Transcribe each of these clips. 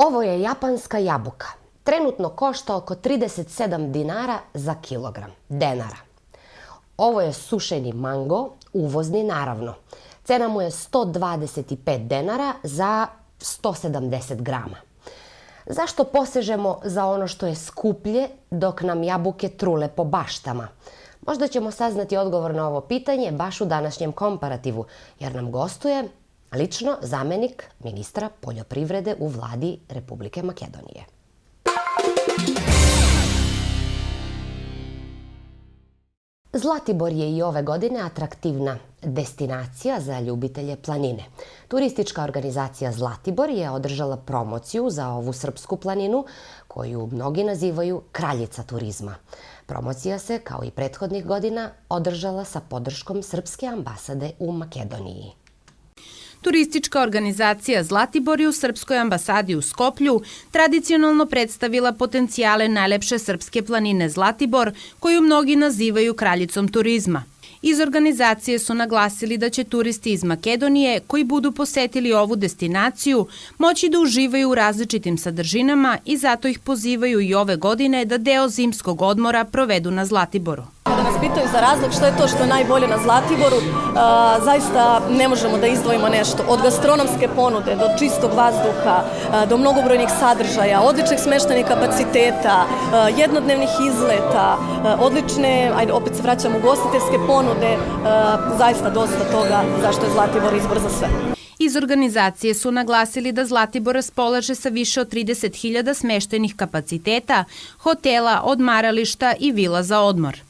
Ovo je japanska jabuka. Trenutno košta oko 37 dinara za kilogram. Denara. Ovo je sušeni mango, uvozni naravno. Cena mu je 125 denara za 170 grama. Zašto posežemo za ono što je skuplje dok nam jabuke trule po baštama? Možda ćemo saznati odgovor na ovo pitanje baš u današnjem komparativu, jer nam gostuje lično zamenik ministra poljoprivrede u vladi Republike Makedonije. Zlatibor je i ove godine atraktivna destinacija za ljubitelje planine. Turistička organizacija Zlatibor je održala promociju za ovu srpsku planinu, koju mnogi nazivaju kraljica turizma. Promocija se, kao i prethodnih godina, održala sa podrškom Srpske ambasade u Makedoniji. Turistička organizacija Zlatibor je u Srpskoj ambasadi u Skoplju tradicionalno predstavila potencijale najlepše srpske planine Zlatibor, koju mnogi nazivaju kraljicom turizma. Iz organizacije su naglasili da će turisti iz Makedonije koji budu posetili ovu destinaciju moći da uživaju u različitim sadržinama i zato ih pozivaju i ove godine da deo zimskog odmora provedu na Zlatiboru. Da nas pitaju za razlog što je to što je najbolje na Zlatiboru, zaista ne možemo da izdvojimo nešto. Od gastronomske ponude do čistog vazduha, do mnogobrojnih sadržaja, odličnih smeštajnih kapaciteta, jednodnevnih izleta, odlične, ajde opet se vraćamo, ugostiteljske ponude, zaista dosta toga zašto je Zlatibor izbor za sve. Iz organizacije su naglasili da Zlatibor raspolaže sa više od 30.000 smeštajnih kapaciteta, hotela, odmarališta i vila za odmor.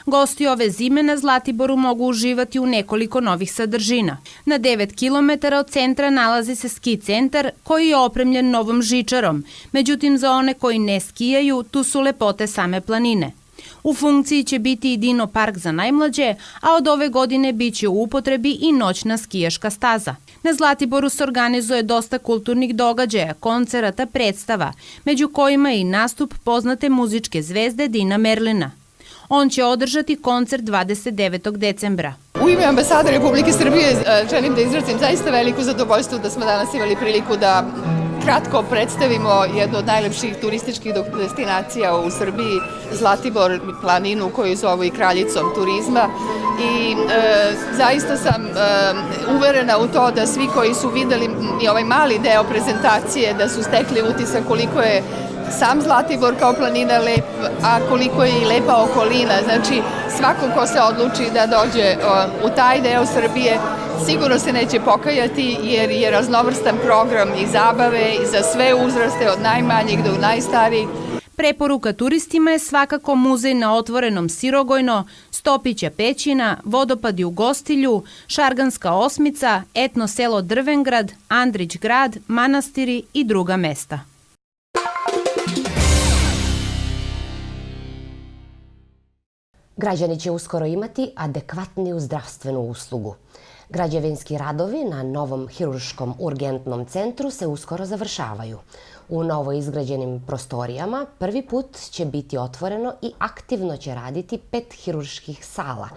Gosti ove zime na Zlatiboru mogu uživati u nekoliko novih sadržina. Na 9 km od centra nalazi se ski centar koji je opremljen novom žičarom. Međutim, za one koji ne skijaju, tu su lepote same planine. U funkciji će biti i Dino park za najmlađe, a od ove godine biće u upotrebi i noćna skijaška staza. Na Zlatiboru se organizuje dosta kulturnih događaja, koncerata, predstava, među kojima je i nastup poznate muzičke zvezde Dina Merlina. On će održati koncert 29. decembra. U ime ambasade Republike Srbije želim da izrazim zaista veliko zadovoljstvo da smo danas imali priliku da kratko predstavimo jednu od najlepših turističkih destinacija u Srbiji, Zlatibor, planinu koju zovu i kraljicom turizma. I zaista sam uverena u to da svi koji su videli i ovaj mali deo prezentacije da su stekli utisak koliko je sam Zlatibor kao planina lep, a koliko je i lepa okolina. Znači, svako ko se odluči da dođe u taj deo Srbije, sigurno se neće pokajati jer je raznovrstan program i zabave i za sve uzraste od najmanjih do najstarijih. Preporuka turistima je svakako muzej na otvorenom Sirogojno, Stopića pećina, vodopadi u Gostilju, Šarganska osmica, etno selo Drvengrad, Andrić grad, manastiri i druga mesta. Građani će uskoro imati adekvatniju zdravstvenu uslugu. Građevinski radovi na novom hirurškom urgentnom centru se uskoro završavaju. U novo izgrađenim prostorijama prvi put će biti otvoreno i aktivno će raditi 5 hirurških sala,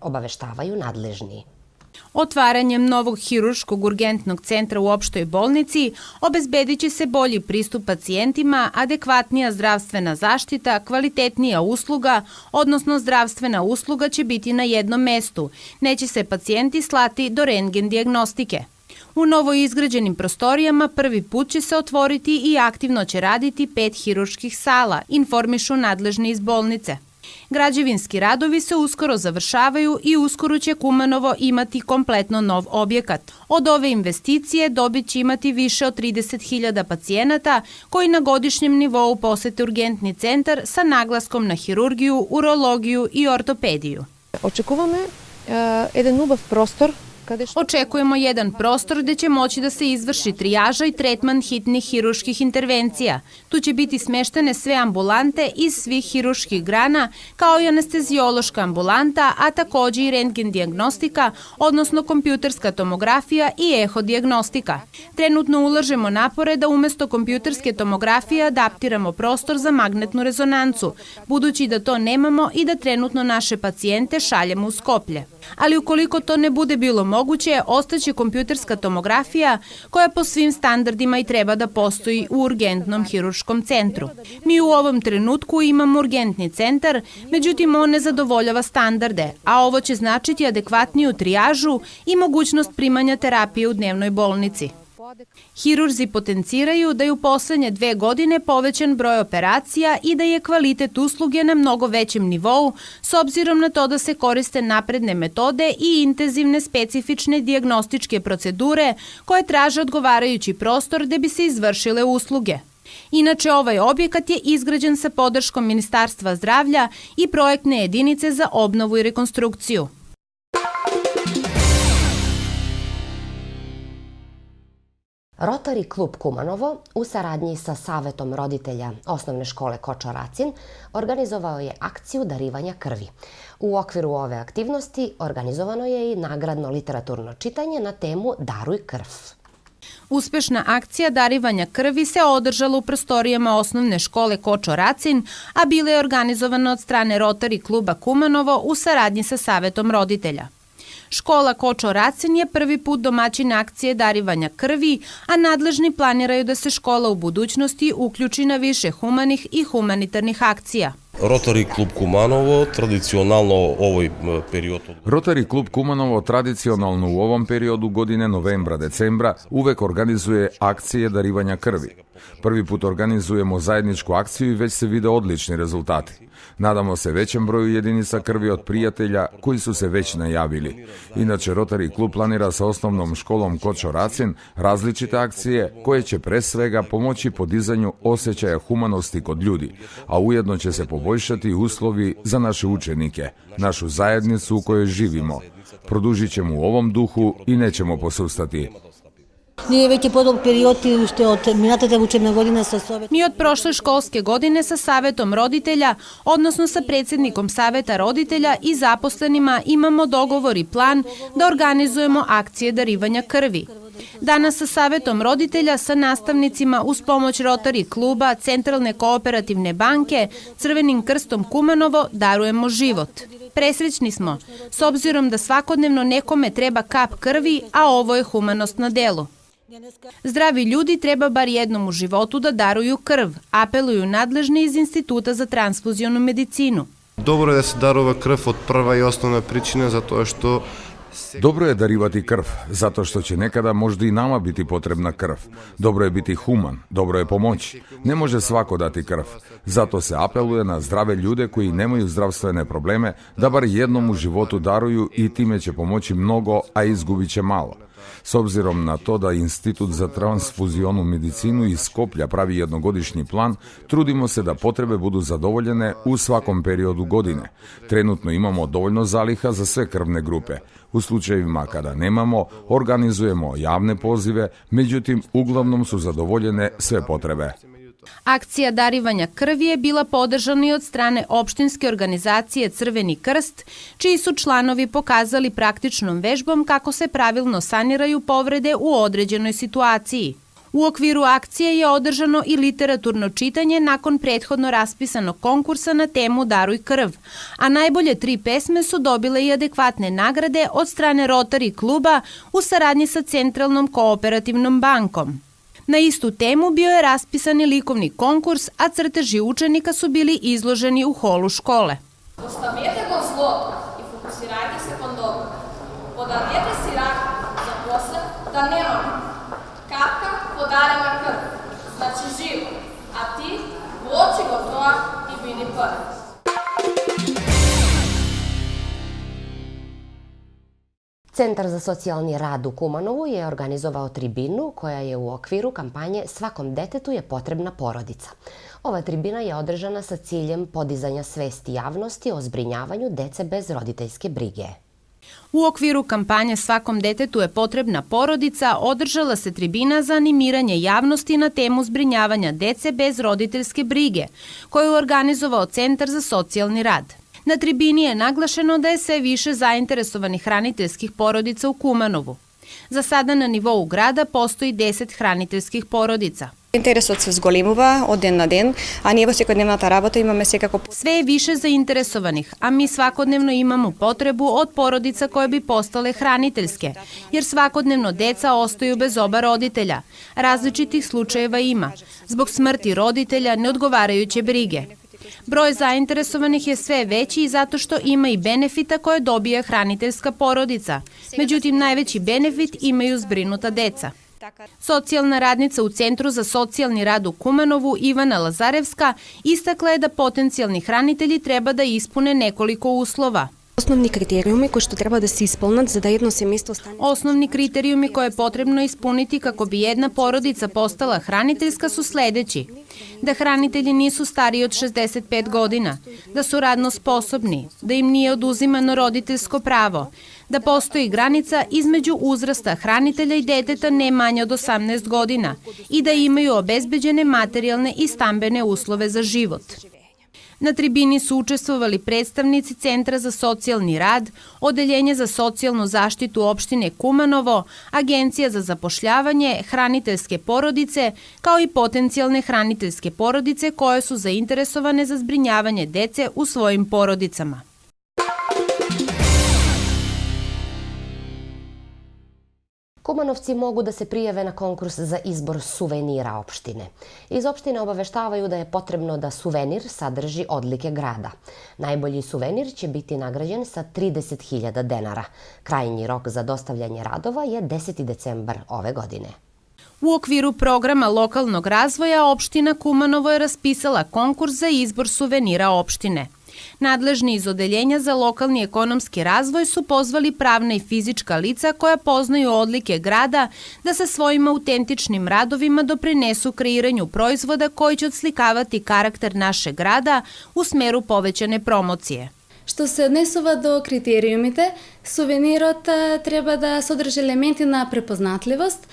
obaveštavaju nadležni. Otvaranjem novog hirurškog urgentnog centra u opštoj bolnici obezbedit će se bolji pristup pacijentima, adekvatnija zdravstvena zaštita, kvalitetnija usluga, odnosno zdravstvena usluga će biti na jednom mestu. Neće se pacijenti slati do rentgen dijagnostike. U novo izgrađenim prostorijama prvi put će se otvoriti i aktivno će raditi 5 hirurških sala, informišu nadležni iz bolnice. Građevinski radovi se uskoro završavaju i uskoro će Kumanovo imati kompletno nov objekat. Od ove investicije dobit će imati više od 30.000 pacijenata koji na godišnjem nivou posete urgentni centar sa naglaskom na hirurgiju, urologiju i ortopediju. Očekujemo jedan prostor gde će moći da se izvrši trijaža i tretman hitnih hirurških intervencija. Tu će biti smeštene sve ambulante iz svih hirurških grana, kao i anesteziološka ambulanta, a takođe i rentgen dijagnostika, odnosno kompjuterska tomografija i eho dijagnostika. Trenutno ulažemo napore da umesto kompjuterske tomografije adaptiramo prostor za magnetnu rezonancu, budući da to nemamo i da trenutno naše pacijente šaljemo u Skoplje. Ali ukoliko to ne bude bilo moguće, ostaće kompjuterska tomografija koja po svim standardima i treba da postoji u urgentnom hirurškom centru. Mi u ovom trenutku imamo urgentni centar, međutim on ne zadovoljava standarde, a ovo će značiti adekvatniju trijažu i mogućnost primanja terapije u dnevnoj bolnici. Hirurzi potenciraju da je u poslednje 2 godine povećan broj operacija i da je kvalitet usluge na mnogo većem nivou s obzirom na to da se koriste napredne metode i intenzivne specifične dijagnostičke procedure koje traže odgovarajući prostor gde bi se izvršile usluge. Inače, ovaj objekat je izgrađen sa podrškom Ministarstva zdravlja i projektne jedinice za obnovu i rekonstrukciju. Rotary klub Kumanovo u saradnji sa Savetom roditelja osnovne škole Kočoracin organizovao je akciju darivanja krvi. U okviru ove aktivnosti organizovano je i nagradno literaturno čitanje na temu Daruj krv. Uspešna akcija darivanja krvi se održala u prostorijama osnovne škole Kočoracin, a bila je organizovana od strane Rotary kluba Kumanovo u saradnji sa Savetom roditelja. Škola Kočoracin je prvi put domaćin akcije darivanja krvi, a nadležni planiraju da se škola u budućnosti uključi na više humanih i humanitarnih akcija. Rotary klub Kumanovo tradicionalno ovoj periodu. Rotary klub Kumanovo tradicionalno u ovom periodu godine novembra-decembra uvek organizuje akcije darivanja krvi. Prvi put organizujemo zajedničku akciju i već se vide odlični rezultati. Nadamo se većem broju jedinica krvi od prijatelja koji su se već najavili. Inače, Rotary klub planira sa osnovnom školom Kočoracin različite akcije koje će pre svega pomoći podizanju osjećaja humanosti kod ljudi, a ujedno će se poboljšati uslovi za naše učenike, našu zajednicu u kojoj živimo. Produžit ćemo u ovom duhu i nećemo posustati. Ние веќе по долг период уште од минатата учебна година со Совет. Mi od prošle školske godine sa Savetom roditelja, odnosno sa predsjednikom Saveta roditelja i zaposlenima imamo dogovor i plan da organizujemo akcije darivanja krvi. Danas sa Savetom roditelja, sa nastavnicima uz pomoć Rotary kluba, Centralne kooperativne banke, Crvenim krstom Kumanovo darujemo život. Presrećni smo, s obzirom da svakodnevno nekome treba kap krvi, a ovo je humanost na delu. Zdravi ljudi treba bar jednom u životu da daruju krv, apeluju nadležni iz Instituta za transfuzionu medicinu. Dobro je da se darува крв од прва и основна причина затоа што Dobro je darivati krv, zato što će nekada možda i nama biti potrebna krv. Dobro je biti human, dobro je pomoći. Ne može svako dati krv. Zato se apeluje na zdrave ljude koji nemaju zdravstvene probleme da bar jednom u životu daruju i time će pomoći mnogo, a izgubit će malo. S obzirom na to da Institut za transfuzionu medicinu iz Skoplja pravi jednogodišnji plan, trudimo se da potrebe budu zadovoljene u svakom periodu godine. Trenutno imamo dovoljno zaliha za sve krvne grupe. U slučajevima kada nemamo, organizujemo javne pozive, međutim, uglavnom su zadovoljene sve potrebe. Akcija darivanja krvi je bila podržana i od strane opštinske organizacije Crveni krst, čiji su članovi pokazali praktičnom vežbom kako se pravilno saniraju povrede u određenoj situaciji. U okviru akcije je održano i literaturno čitanje nakon prethodno raspisanog konkursa na temu Daruj krv, a najbolje 3 pesme su dobile i adekvatne nagrade od strane Rotary kluba u saradnji sa Centralnom kooperativnom bankom. Na istu temu bio je raspisan i likovni konkurs, a crteži učenika su bili izloženi u holu škole. Ostavite go zlo i fokusirajte se kon dobro. Podarujete si rak za posle da nema kapka podarena krv, znači živo, a ti voči gotoa i bidi prvi. Centar za socijalni rad u Kumanovu je organizovao tribinu koja je u okviru kampanje Svakom detetu je potrebna porodica. Ova tribina je održana sa ciljem podizanja svesti javnosti o zbrinjavanju dece bez roditeljske brige. U okviru kampanje Svakom detetu je potrebna porodica održala se tribina za animiranje javnosti na temu zbrinjavanja dece bez roditeljske brige, koju je organizovao Centar za socijalni rad. Na tribini je naglašeno da je sve više zainteresovanih hraniteljskih porodica u Kumanovu. Za sada na nivou grada postoji 10 hraniteljskih porodica. Интересот се зголемува од ден на ден, а ние во секојдневната работа имаме секако... Sve je više zainteresovanih, a mi svakodnevno imamo potrebu od porodica koje bi postale hraniteljske, jer svakodnevno deca ostaju bez oba roditelja. Različitih slučajeva ima, zbog smrti roditelja, neodgovarajuće brige. Broj zainteresovanih je sve veći i zato što ima i benefita koje dobija hraniteljska porodica. Međutim, najveći benefit imaju zbrinuta deca. Socijalna radnica u Centru za socijalni rad u Kumanovu, Ivana Lazarevska, istakla je da potencijalni hranitelji treba da ispune nekoliko uslova. Основни критериуми кои што треба да се исполнат за да едно семејство стане... Osnovni kriterijumi koje je potrebno ispuniti kako bi jedna porodica postala hraniteljska su sledeći. Da hranitelji nisu stariji od 65 godina, da su radno sposobni, da im nije oduzimano roditeljsko pravo, da postoji granica između uzrasta hranitelja i deteta ne manje od 18 godina i da imaju obezbeđene materijalne i stambene uslove za život. Na tribini su učestvovali predstavnici Centra za socijalni rad, Odeljenje za socijalnu zaštitu opštine Kumanovo, Agencija za zapošljavanje, hraniteljske porodice, kao i potencijalne hraniteljske porodice koje su zainteresovane za zbrinjavanje dece u svojim porodicama. Kumanovci mogu da se prijave na konkurs za izbor suvenira opštine. Iz opštine obaveštavaju da je potrebno da suvenir sadrži odlike grada. Najbolji suvenir će biti nagrađen sa 30.000 denara. Krajnji rok za dostavljanje radova je 10. decembar ove godine. U okviru programa lokalnog razvoja opština Kumanovo je raspisala konkurs za izbor suvenira opštine. Nadležni iz Odeljenja za lokalni ekonomski razvoj su pozvali pravna i fizička lica koja poznaju odlike grada da sa svojim autentičnim radovima doprinesu kreiranju proizvoda koji će odslikavati karakter našeg grada u smeru povećane promocije. Што се однесува до критериумите, сувенирот треба да содржи елементи на препознатливост.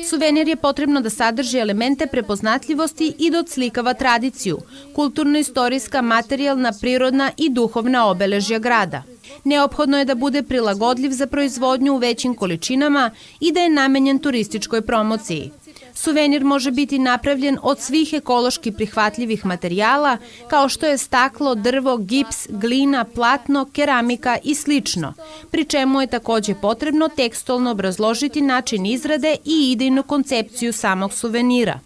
Suvenir je potrebno da sadrži elemente prepoznatljivosti i da odslikava tradiciju, kulturno-istorijska, materijalna, prirodna i duhovna obeležja grada. Neophodno je da bude prilagodljiv za proizvodnju u većim količinama i da je namenjen turističkoj promociji. Suvenir može biti napravljen od svih ekološki prihvatljivih materijala, kao što je staklo, drvo, gips, glina, platno, keramika i slično, pri čemu je takođe potrebno tekstualno obrazložiti način izrade i idejnu koncepciju samog suvenira.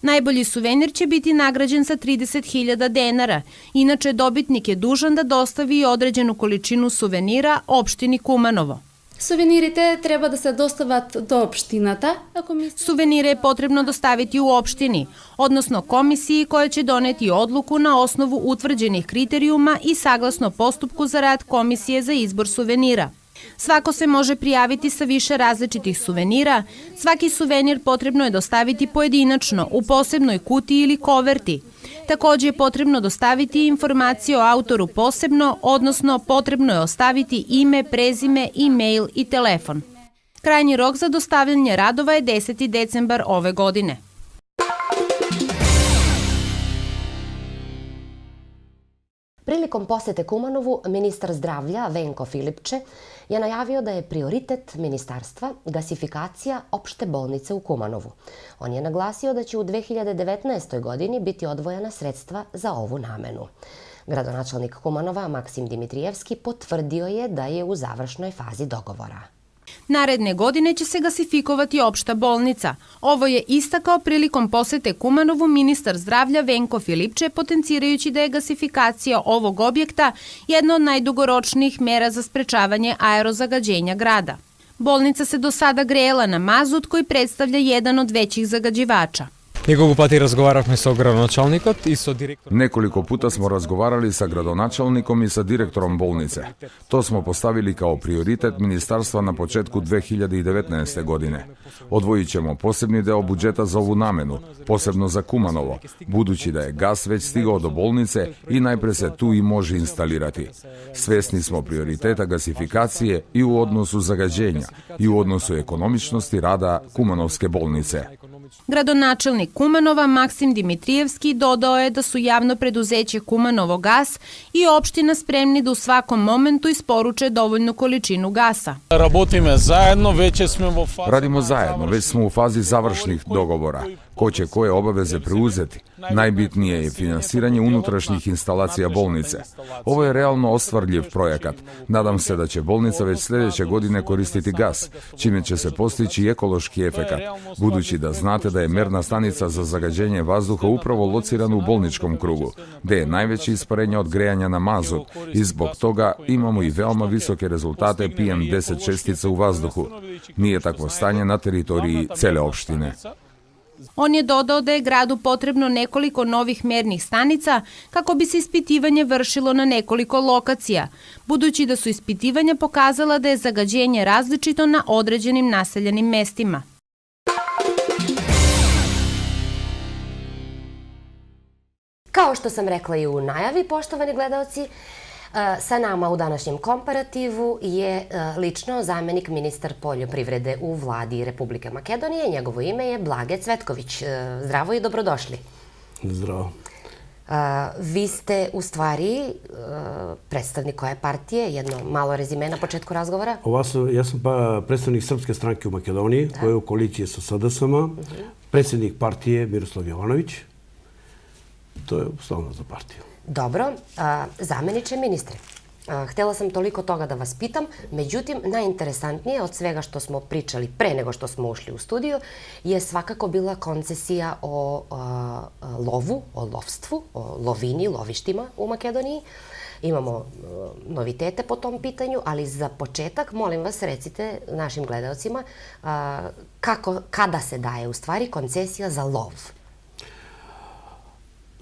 Najbolji suvenir će biti nagrađen sa 30.000 denara, inače dobitnik je dužan da dostavi određenu količinu suvenira opštini Kumanovo. Сувенирите треба да се достават до општината. Suvenire je potrebno dostaviti u opštini, odnosno komisiji koja će doneti odluku na osnovu utvrđenih kriterijuma i saglasno postupku za rad komisije za izbor suvenira. Svako se može prijaviti sa više različitih suvenira. Svaki suvenir potrebno je dostaviti pojedinačno, u posebnoj kutiji ili koverti. Takođe je potrebno dostaviti informacije o autoru posebno, odnosno potrebno je ostaviti ime, prezime, e-mail i telefon. Krajnji rok za dostavljanje radova je 10. decembar ove godine. Prilikom posete Kumanovu, ministar zdravlja Venko Filipče je najavio da je prioritet ministarstva gasifikacija opšte bolnice u Kumanovu. On je naglasio da će u 2019. godini biti odvojena sredstva za ovu namenu. Gradonačelnik Kumanova Maksim Dimitrijevski potvrdio je da je u završnoj fazi dogovora. Naredne godine će se gasifikovati opšta bolnica. Ovo je istakao prilikom posete Kumanovu ministar zdravlja Venko Filipče, potencirajući da je gasifikacija ovog objekta jedna od najdugoročnijih mera za sprečavanje aerozagađenja grada. Bolnica se do sada grejela na mazut koji predstavlja jedan od većih zagađivača. Nekoliko puta smo razgovarali sa gradonačelnikom i sa direktorom bolnice. To smo postavili kao prioritet ministarstva na početku 2019. godine. Odvojit ćemo posebni deo budžeta za ovu namenu, posebno za Kumanovo, budući da je gas već stigao do bolnice i najpre se tu i može instalirati. Svesni smo prioriteta gasifikacije i u odnosu zagađenja i u odnosu ekonomičnosti rada Kumanovske bolnice. Gradonačelnik Kumanova Maksim Dimitrijevski dodao je da su javno preduzeće Kumanovo gas i opština spremni da u svakom momentu isporuče dovoljnu količinu gasa. Radimo zajedno, već smo u fazi završnih dogovora. Ko će koje obaveze preuzeti? Najbitnije je finansiranje unutrašnjih instalacija bolnice. Ovo je realno ostvarljiv projekat. Nadam se da će bolnica već sljedeće godine koristiti gas, čime će se postići ekološki efekat, budući da znate da je merna stanica za zagađenje vazduha upravo locirana u bolničkom krugu, gde je najveće isparenje od grejanja na mazut i zbog toga imamo i veoma visoke rezultate PM10 čestica u vazduhu. Nije takvo stanje na teritoriji cele opštine. On je dodao da je gradu potrebno nekoliko novih mernih stanica kako bi se ispitivanje vršilo na nekoliko lokacija, budući da su ispitivanja pokazala da je zagađenje različito na određenim naseljenim mestima. Kao što sam rekla i u najavi, poštovani gledaoci, sa nama u današnjem komparativu je lično zamenik ministar poljoprivrede u vladi Republike Makedonije. Njegovo ime je Blage Cvetković. Zdravo i dobrodošli. Zdravo. Vi ste u stvari predstavnik koje partije? Jedno malo rezime na početku razgovora. Ja sam predstavnik Srpske stranke u Makedoniji, koja je u koaliciji sa SDS-om, predsjednik partije Miroslav Jovanović. To je osnovno za partiju. Dobro, zameniče ministre, htjela sam toliko toga da vas pitam, međutim, najinteresantnije od svega što smo pričali pre nego što smo ušli u studiju je svakako bila koncesija o lovu, o lovstvu, o lovini, lovištima u Makedoniji. Imamo novitete po tom pitanju, ali za početak, molim vas, recite našim gledaocima kada se daje u stvari koncesija za lov.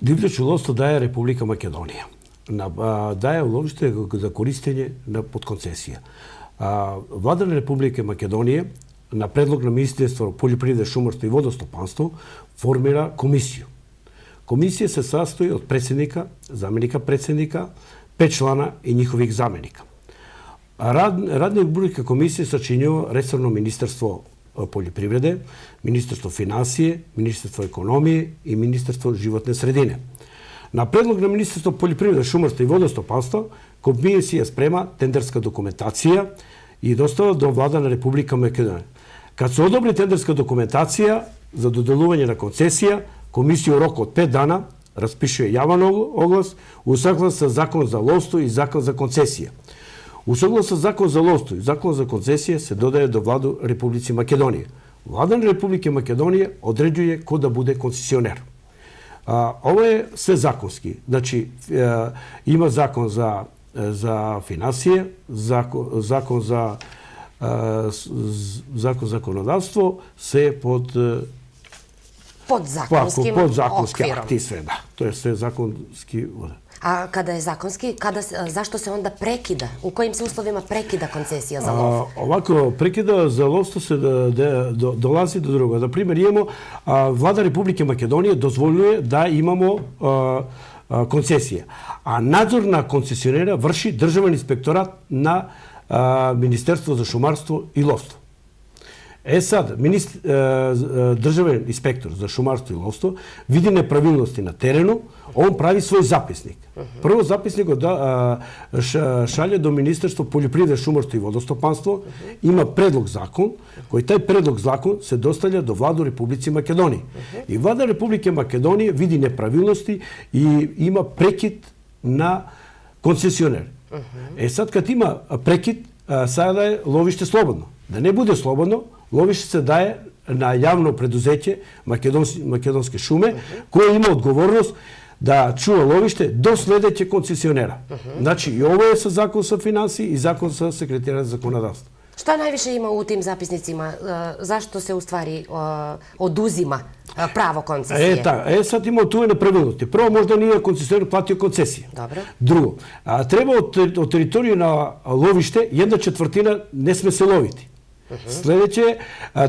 Divljač u lovstvo daje Republika Makedonija. Daje u lovište za korištenje pod koncesija. Vlada Republike Makedonije na predlog na Ministarstvo poljoprivrede, šumarstva i vodostopanstvo formira komisiju. Komisija se sastoji od predsjednika, zamenika predsjednika, 5 člana i njihovih zamenika. Radna Republika komisije sačinjava resorno ministarstvo poljoprivrede, Ministarstvo finansije, Ministarstvo ekonomije i Ministarstvo životne sredine. Na predlog na Ministarstvo poljoprivrede, šumarstva i vodostopanstva komisija sprema tenderska dokumentacija i dostava do vlada na Republika Makedonija. Kad se odobri tenderska dokumentacija za dodeljivanje na koncesija, komisija u roku od 5 dana raspiše javan oglas u saglasju sa zakonom za lovstvo i zakon za koncesije. U saglasju sa zakonom za lovstvo i zakon za koncesije se dodaje do vladu Republike Makedonije. Vlada Republike Makedonije određuje ko da bude koncesioner. Ovo je sve zakonski. Znači, ima zakon za finansije, zakon za zakonodavstvo, sve pod podzakonski akti, sve, da. To je sve zakonski. A kada je zakonski, zašto se onda prekida? U kojim se uslovima prekida koncesija za lov? Ovako, prekida za lovstvo se dolazi do druga. Na primjer, imamo, vlada Republike Makedonije dozvoljuje da imamo koncesije. A nadzor na koncesionera vrši državni inspektorat na Ministarstvo za šumarstvo i lovstvo. Sad, državni inspektor za šumarstvo i lovstvo vidi nepravilnosti na terenu, on pravi svoj zapisnik. Prvo zapisnik šalje do Ministarstva poljoprivrede, šumarstva i vodostopanstvo, ima predlog zakon, koji taj predlog zakon se dostavlja do vladu Republike Makedonije. I vlada Republike Makedonije vidi nepravilnosti i ima prekid na koncesioner. Sad kad ima prekid, sada je lovište slobodno. Da ne bude slobodno, lovište se daje na javno preduzeće Makedonske šume, koje ima odgovornost da čuva lovište do sljedećeg koncesionera. Znači, i ovo je sa zakon sa finansiji i zakon sa sekretara zakonodavstva. Šta najviše ima u tim zapisnicima? Zašto se u stvari oduzima pravo koncesije? Sad imamo tu nepravilnosti. Prvo, možda nije koncesioner platio koncesije. Dobro. Drugo, treba od teritorije na lovište 1/4 ne sme se loviti. Sljedeće,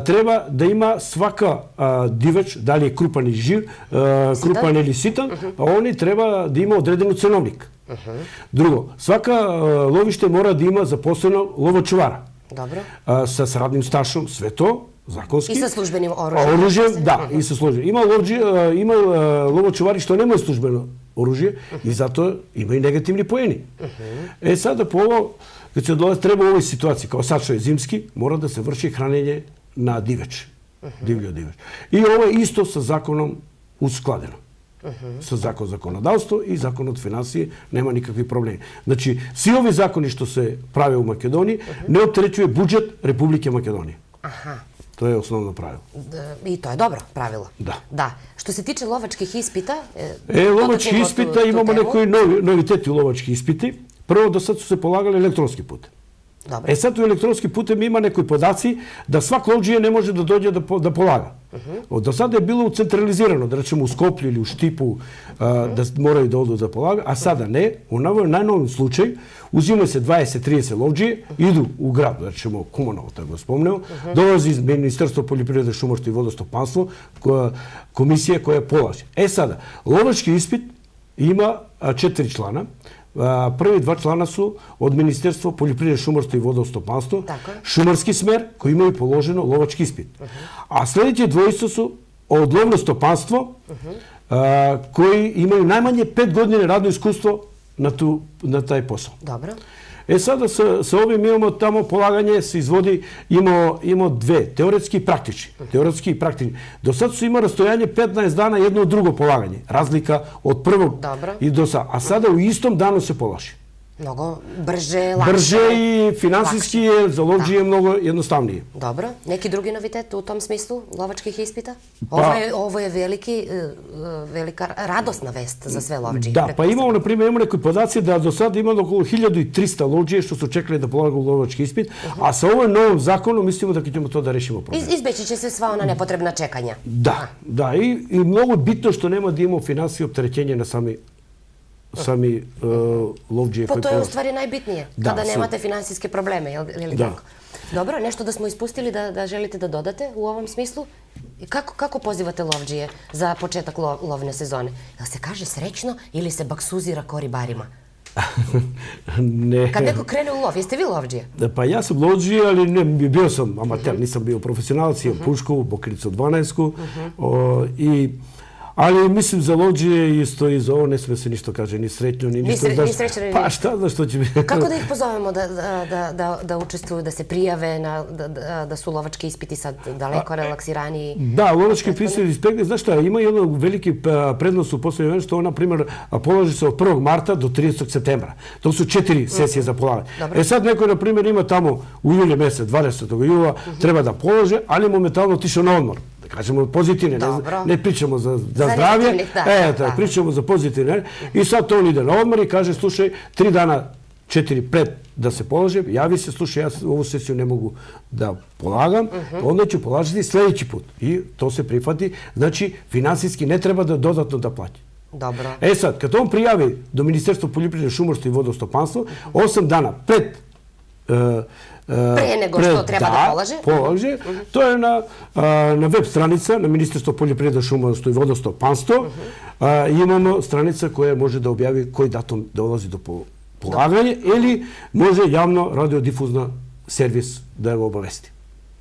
treba da ima svaka divač, da li je krupan ili živ, krupan ili sitan, oni treba da ima odredenu cenovnik. Drugo, svaka lovište mora da ima zaposleno lovočuvara. Dobro. Sa radnim stažom, sve to. zakonski. I sa službenim oružjem. Oružjem, da, i sa službenim. Ima lovočuvari što nemaju službeno oružje i zato imaju negativni poeni. Sada po ovo, kad se treba u ovoj situaciji, kao sad što je zimski, mora da se vrši hranjenje na diveč. Divlju diveč. I ovo je isto sa zakonom uskladeno. Sa zakon zakonodavstvo i zakon od finansije nema nikakvih problema. Znači, svi ovi zakoni što se prave u Makedoniji ne opterećuje budžet Republike Makedonije. To je osnovno pravilo. I to je dobro pravilo. Da. Što se tiče lovačkih ispita... Lovački ispita imamo neki noviteti u lovački ispiti. Prvo, do sad su se polagali elektronski put. Sad u elektronski putem ima nekoj podaci da svak lovđije ne može da dođe da polaga. Do sada je bilo centralizirano, da rečemo u Skoplju ili u Štipu, da moraju da odu da polaga, a sada ne. U najnovom slučaju uzimaju se 20-30 lovđije, idu u grad, da rečemo Kumanovo, tako da spomnemo, dolazi iz Ministarstva poljoprivrede, šumarstva i vodostopanstvo, komisija koja polaže. Sada, lovački ispit ima 4 člana. Prvi 2 člana su od Ministarstva poljoprivrede, šumarstva i vodostopanstvo, šumarski smer koji imaju položeno lovački ispit. A sljedeće dvojica su od lovno stopanstvo koji imaju najmanje 5 godina radno iskustvo na taj posao. Dobro. Sada sa ovim imamo tamo polaganje se izvodi, imamo dve, teoretski i praktični. Teoretski i praktični. Do sad su imali rastojanje 15 dana jedno od drugo polaganje. Razlika od prvog i do sada. A sada u istom danu se polaže. Mnogo brže, lakše. Brže i finansijski je, za lovđije je mnogo jednostavnije. Dobro. Neki drugi novitet u tom smislu lovačkih ispita? Ovo je velika radosna vest za sve lovđije. Da, pa imamo, na primjer, neke podaci da do sada imamo okolo 1300 lovđije što su čekali da polagaju lovački ispit, a sa ovim novom zakonom mislimo da ćemo to da rešimo problem. Izbeći će se sva ona nepotrebna čekanja. Da, i mnogo bitno što nema da imamo finansije opterećenje na sami lovđije. Pa to je u stvari najbitnije, kada nemate finansijske probleme, je li tako? Dobro, nešto da smo ispustili da želite da dodate u ovom smislu? Kako pozivate lovđije za početak lovne sezone? Jel se kaže srećno ili se baksuzira koribarima? Ne. Kad neko krene u lov, jeste vi lovđije? Pa ja sam lovđije, ali bio sam amater, nisam bio profesionalac, imam pušku, bokricu 12-ku ali mislim za lovđije isto i za ovo ne sme se ništa kaže, ni srećno, ni ništa. Ni srećno, ni ništa. Pa šta znaš što će biti? Kako da ih pozovemo da učestvuju, da se prijave, da su lovački ispiti sad daleko relaksiraniji? Da, lovački ispiti, znaš šta, ima jedan veliki prednost u poslednje vreme što on, na primjer, polaže se od 1. marta do 30. septembra. To su 4 sesije za polaganje. Sad neko, na primjer, ima tamo u julju mesec, 20. jula, treba da polaže, ali momentalno otišao na odmor. Kažemo pozitivne, ne pričamo za zdravlje, pričamo za pozitivne. I sad to on ide na odmor i kaže, slušaj, 3 dana, 4 pred da se polaže, javi se, slušaj, ja ovu sesiju ne mogu da polagam, onda ću polažiti sljedeći put. I to se prihvati. Znači, finansijski ne treba da dodatno da plati. Dobro. Sad, kad on prijavi do Ministarstva poljoprivrede, šumarstva i vodostopanstva, 8 dana pred pre nego što treba da polaže. To je na web stranica na Ministarstvo poljoprivrede, šumarstva i vodostopanstva. Imamo stranica koja može da objavi koji datum dolazi do polaganja ili može javno radiodifuzna servis da je obavesti.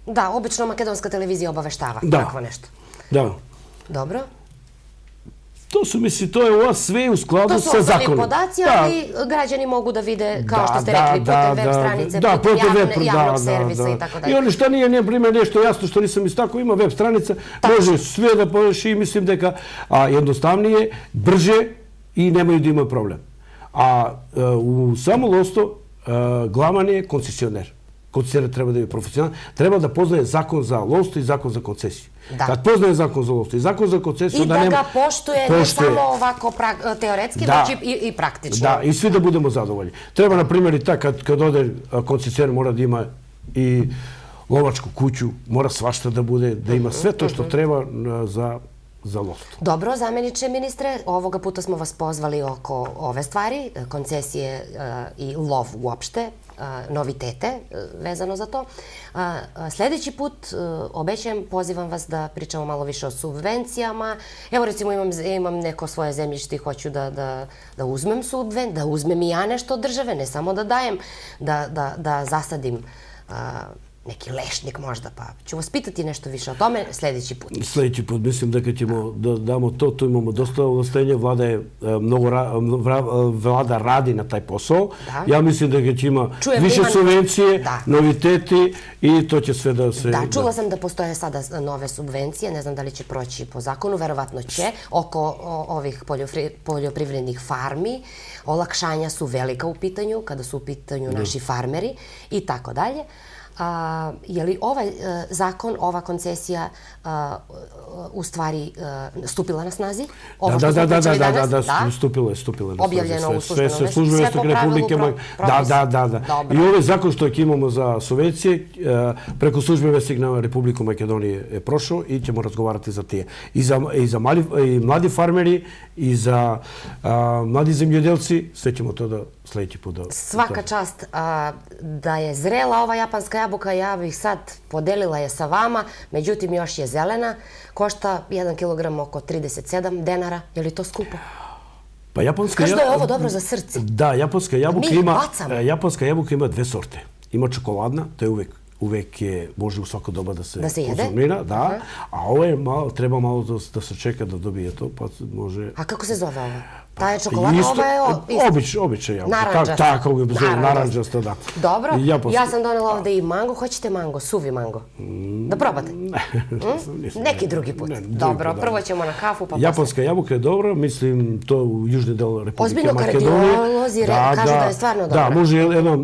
Da, obično makedonska televizija obaveštava takvo nešto. Da. Dobro. To je ovo sve u skladu sa zakonom. To su osnovni podaci, ali građani mogu da vide, kao što ste rekli, putem web stranice, putem javnog servisa i tako dalje. I ono što nije, na primjer, nešto jasno što nisam istakao, ima web stranica, može sve da poveši i mislim da je jednostavnije, brže i nemaju da imaju problem. A u samo lovstvo glavan je koncesioner. Koncesioner treba da je profesional, treba da poznaje zakon za lovstvo i zakon za koncesiju. Kad poznaje zakon za lovstvo i zakon za koncesiju... I da ga poštuje ne samo ovako teoretski, već i praktično. Da, i svi da budemo zadovoljni. Treba, na primjer, i tako, kad ode koncesioner mora da ima i lovačku kuću, mora svašta da bude, da ima sve to što treba za lovstvo. Dobro, zamjeniče ministre, ovoga puta smo vas pozvali oko ove stvari, koncesije i lov uopšte, novitete vezano za to. Sljedeći put, obećajem, pozivam vas da pričamo malo više o subvencijama. Evo, recimo, imam neko svoje zemljište i hoću da uzmem da uzmem i ja nešto od države, ne samo da dajem, da zasadim neki lešnik možda, pa ću vas pitati nešto više o tome sljedeći put. Sljedeći put mislim da kad ćemo da damo to, tu imamo dosta ovlaštenja, vlada radi na taj posao. Ja mislim da će ima više subvencije, noviteti i to će sve da se... Da, čula sam da postoje sada nove subvencije, ne znam da li će proći po zakonu, verovatno će, oko ovih poljoprivrednih farmi. Olakšanja su velika u pitanju, kada su u pitanju naši farmeri i tako dalje. Je li ovaj zakon, ova koncesija u stvari stupila na snazi? Da, stupila je na snazi. Objavljeno u službenoj sve po pravilu propisa. Da. I ovaj zakon što imamo za subvencije, preko službe vestigna Republiku Makedonije je prošao i ćemo razgovarati za tije. I za mladi farmeri, i za mladi zemljodelci, sve ćemo to da sljedeći put da... Svaka čast da je zrela ova japanska jabuka, ja bih sad podelila je sa vama, međutim još je zelena, košta 1 kilogram oko 37 denara, je li to skupo? Pa japanska... Kažu da je ovo dobro za srce. Da, japanska jabuka ima dve sorte. Ima čokoladna, to je uvek može u svako doba da se konzumira, da, a ovo je treba malo da se čeka da dobije to, pa može... A kako se zove ovo? Ta je čokoladna, ova je isto? Obična jabuka. Tako, naranđasta, da. Dobro, ja sam donela ovdje i mango. Hoćete mango, suvi mango? Da probate? Neki drugi put. Dobro, prvo ćemo na kafu, pa posle. Japanska jabuka je dobra, mislim, to u južni del Republike Makedonije. Ozbiljno kardiolozi kažu da je stvarno dobra. Da, može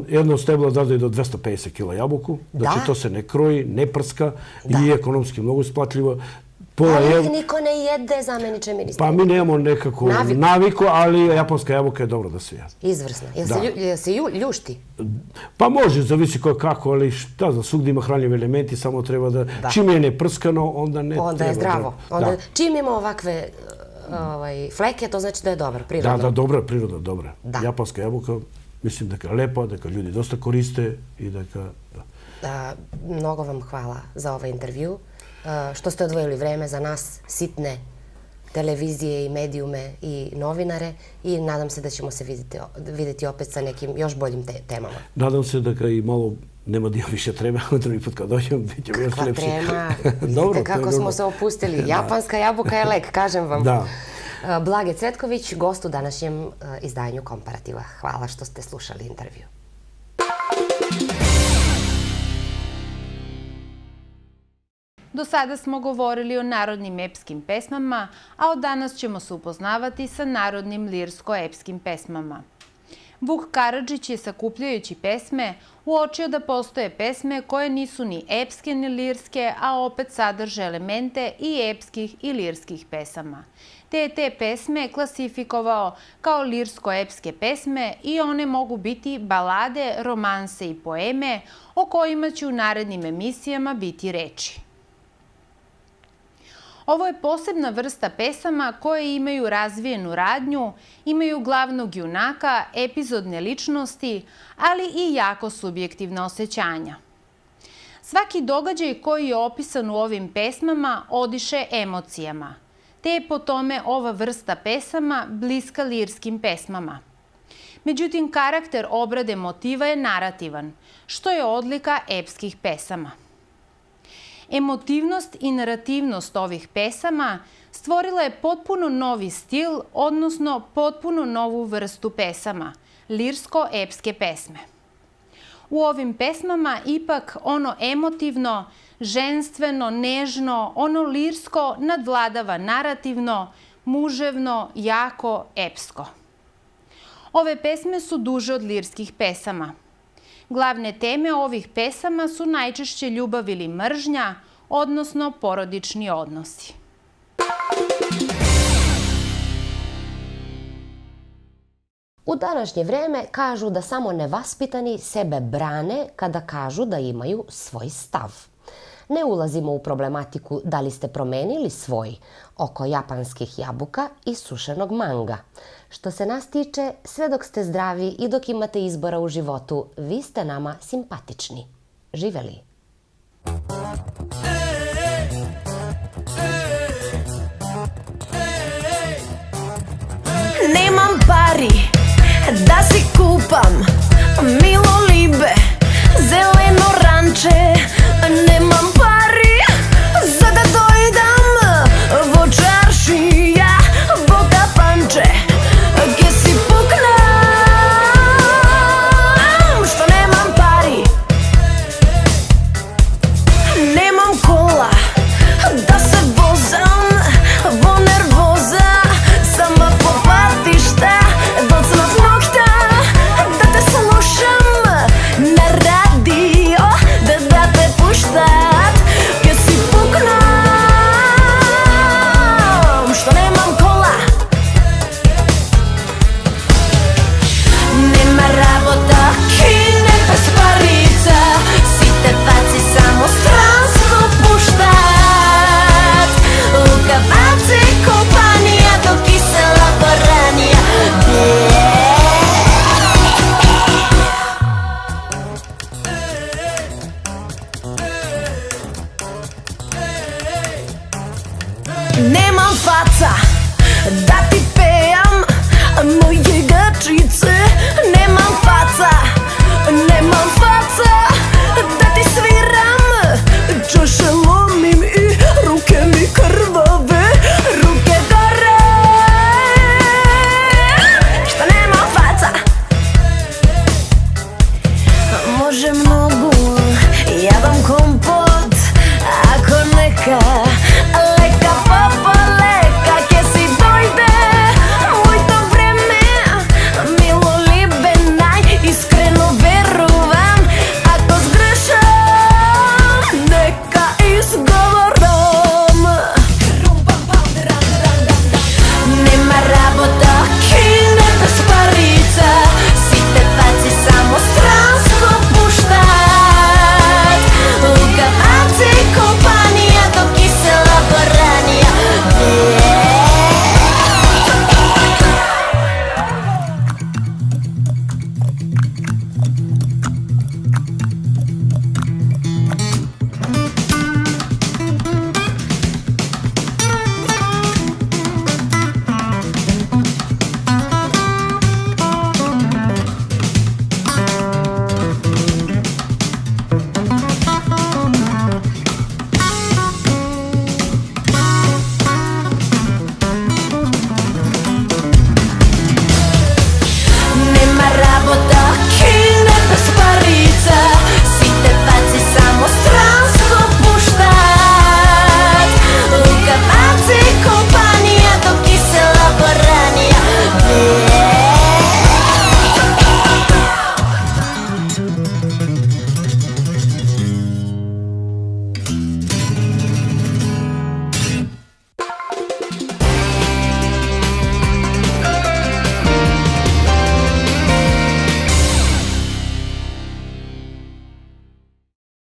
jedno steblo da do 250 kila jabuku, znači to se ne kroji, ne prska i ekonomski mnogo isplatljivo. Ali ih niko ne jede, zameniče ministra. Pa mi nemamo nekako naviku, ali japanska jabuka je dobro da se jede. Izvrsno. Jel se ljušti? Pa može, zavisi kako, ali šta znam, svugdje ima hranljivi elementi, samo treba da... Čim je neprskano, onda ne treba... Onda je zdravo. Čim ima ovakve fleke, to znači da je dobro, prirodno. Da, dobra, prirodno, dobra. Japanska jabuka, mislim da je lepa, da ljudi dosta koriste i da... Mnogo vam hvala za ovaj intervju. Što ste odvojili vreme za nas, sitne televizije i medijume i novinare, i nadam se da ćemo se vidjeti opet sa nekim još boljim temama. Nadam se da i malo nema dio više trema, drugi put kad dođem, bit ćemo još lepši. Kakva trema, vidite kako smo se opustili. Japanska jabuka je lek, kažem vam. Blage Cvetković, gost u današnjem izdanju Komparativa. Hvala što ste slušali intervju. Do sada smo govorili o narodnim epskim pesmama, a od danas ćemo se upoznavati sa narodnim lirsko-epskim pesmama. Vuk Karadžić je, sakupljajući pesme, uočio da postoje pesme koje nisu ni epske ni lirske, a opet sadrže elemente i epskih i lirskih pesama. Te pesme klasifikovao kao lirsko-epske pesme i one mogu biti balade, romanse i poeme o kojima će u narednim emisijama biti reči. Ovo je posebna vrsta pesama koje imaju razvijenu radnju, imaju glavnog junaka, epizodne ličnosti, ali i jako subjektivna osjećanja. Svaki događaj koji je opisan u ovim pesmama odiše emocijama, te je po tome ova vrsta pesama bliska lirskim pesmama. Međutim, karakter obrade motiva je narativan, što je odlika epskih pesama. Emotivnost i narativnost ovih pesama stvorila je potpuno novi stil, odnosno potpuno novu vrstu pesama, lirsko-epske pesme. U ovim pesmama ipak ono emotivno, ženstveno, nežno, ono lirsko nadvladava narativno, muževno, jako, epsko. Ove pesme su duže od lirskih pesama. Glavne teme ovih pesama su najčešće ljubav ili mržnja, odnosno porodični odnosi. U današnje vreme kažu da samo nevaspitani sebe brane kada kažu da imaju svoj stav. Ne ulazimo u problematiku da li ste promenili svoj oko japanskih jabuka i sušenog manga. Što se nas tiče, sve dok ste zdravi i dok imate izbora u životu, vi ste nama simpatični. Živeli! Nemam pari da si kupam,